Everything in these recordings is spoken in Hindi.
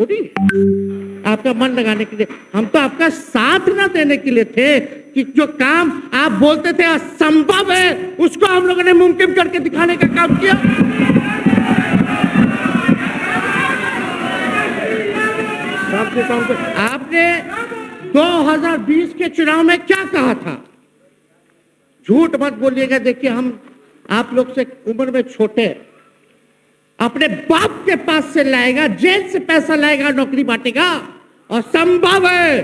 थोड़ी आपका मन लगाने के लिए। हम तो आपका साथ ना देने के लिए थे कि जो काम आप बोलते थे असंभव है उसको हम लोगों ने मुमकिन करके दिखाने का काम किया। आपने 2020 के चुनाव में क्या कहा था? झूठ मत बोलिएगा। देखिए, हम आप लोग से उम्र में छोटे, अपने बाप के पास से लाएगा, जेल से पैसा लाएगा, नौकरी बांटेगा, और संभव है।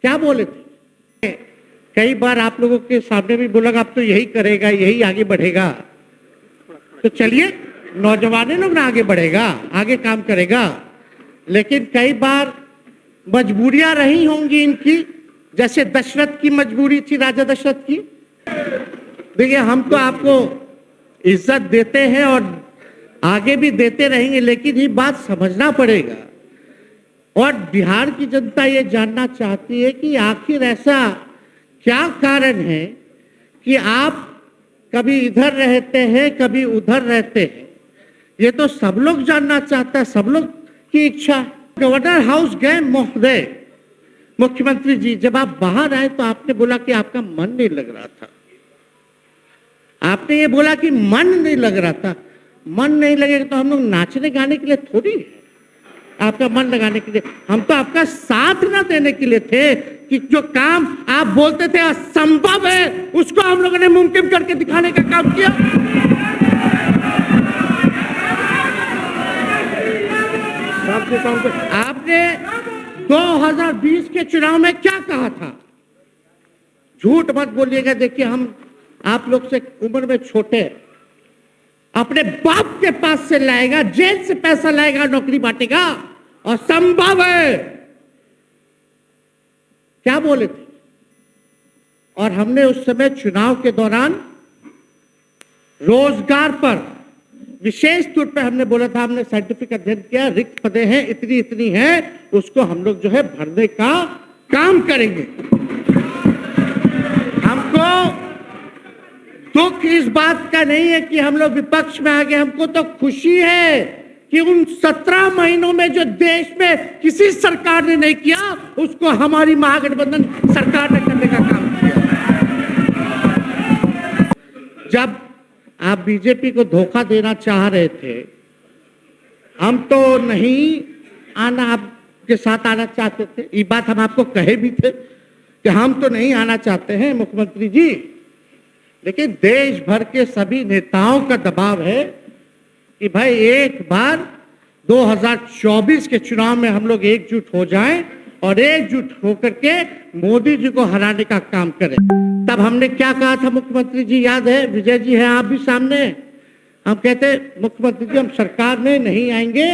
क्या बोले थे? कई बार आप लोगों के सामने भी बोला अब तो यही करेगा, यही आगे बढ़ेगा। तो चलिए, नौजवान लोग ना आगे बढ़ेगा, आगे काम करेगा। लेकिन कई बार मजबूरियां रही होंगी इनकी, जैसे दशरथ की मजबूरी थी, राजा दशरथ की। देखिए, हम तो आपको इज्जत देते हैं और आगे भी देते रहेंगे, लेकिन ये बात समझना पड़ेगा। और बिहार की जनता ये जानना चाहती है कि आखिर ऐसा क्या कारण है कि आप कभी इधर रहते हैं, कभी उधर रहते हैं। ये तो सब लोग जानना चाहता है, सब लोग की इच्छा। गवर्नर हाउस गए महोदय, मुख्यमंत्री जी, जब आप बाहर आए तो आपने बोला कि आपका मन नहीं लग रहा था। आपने ये बोला कि मन नहीं लग रहा था। मन नहीं लगेगा तो हम लोग नाचने गाने के लिए थोड़ी है, आपका मन लगाने के लिए। हम तो आपका साथ ना देने के लिए थे कि जो काम आप बोलते थे असंभव है उसको हम लोगों ने मुमकिन करके दिखाने का काम किया। आपने 2020 के चुनाव में क्या कहा था? झूठ मत बोलिएगा। देखिए, हम आप लोग से उम्र में छोटे, अपने बाप के पास से लाएगा, जेल से पैसा लाएगा, नौकरी बांटेगा, और संभव है। क्या बोले थे? और हमने उस समय चुनाव के दौरान रोजगार पर विशेष तौर पे हमने बोला था, हमने साइंटिफिक अध्ययन किया, रिक्त पदे हैं इतनी इतनी हैं, उसको हम लोग जो है भरने का काम करेंगे। हमको दुख इस बात का नहीं है कि हम लोग विपक्ष में आ गए, हमको तो खुशी है कि उन 17 महीनों में जो देश में किसी सरकार ने नहीं किया उसको हमारी महागठबंधन सरकार ने करने का काम किया। जब आप बीजेपी को धोखा देना चाह रहे थे, हम तो नहीं आना, आपके साथ आना चाहते थे। ये बात हम आपको कहे भी थे कि हम तो नहीं आना चाहते हैं मुख्यमंत्री जी, लेकिन देश भर के सभी नेताओं का दबाव है कि भाई एक बार 2024 के चुनाव में हम लोग एकजुट हो जाएं और एकजुट होकर के मोदी जी को हराने का काम करें। तब हमने क्या कहा था मुख्यमंत्री जी, याद है? विजय जी हैं आप भी सामने। हम कहते मुख्यमंत्री जी हम सरकार में नहीं आएंगे,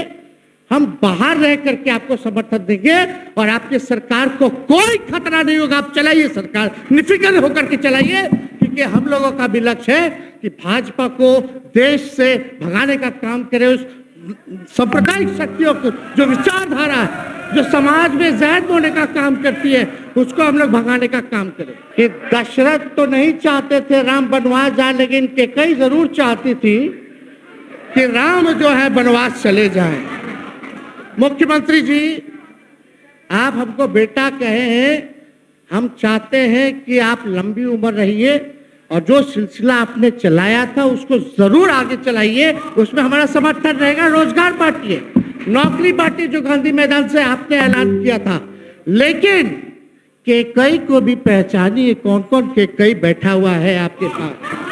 हम बाहर रह करके आपको समर्थन देंगे और आपकी सरकार को कोई खतरा नहीं होगा, आप चलाइए सरकार, निफिक्र होकर के चलाइए। क्योंकि हम लोगों का भी लक्ष्य है कि भाजपा को देश से भगाने का काम करे, उस सांप्रदायिक शक्तियों को, जो विचारधारा है, जो समाज में जहर बोने का काम करती है, उसको हम लोग भगाने का काम करें। कि दशरथ तो नहीं चाहते थे राम बनवास जाए, लेकिन कैकेयी जरूर चाहती थी कि राम जो है बनवास चले जाएं। मुख्यमंत्री जी, आप हमको बेटा कहे हैं, हम चाहते हैं कि आप लंबी उम्र रहिए और जो सिलसिला आपने चलाया था उसको जरूर आगे चलाइए, उसमें हमारा समर्थन रहेगा। रोजगार बांटिए, नौकरी बांटिए, जो गांधी मैदान से आपने ऐलान किया था। लेकिन कैकेयी को भी पहचानिए, कौन कौन कैकेयी बैठा हुआ है आपके पास।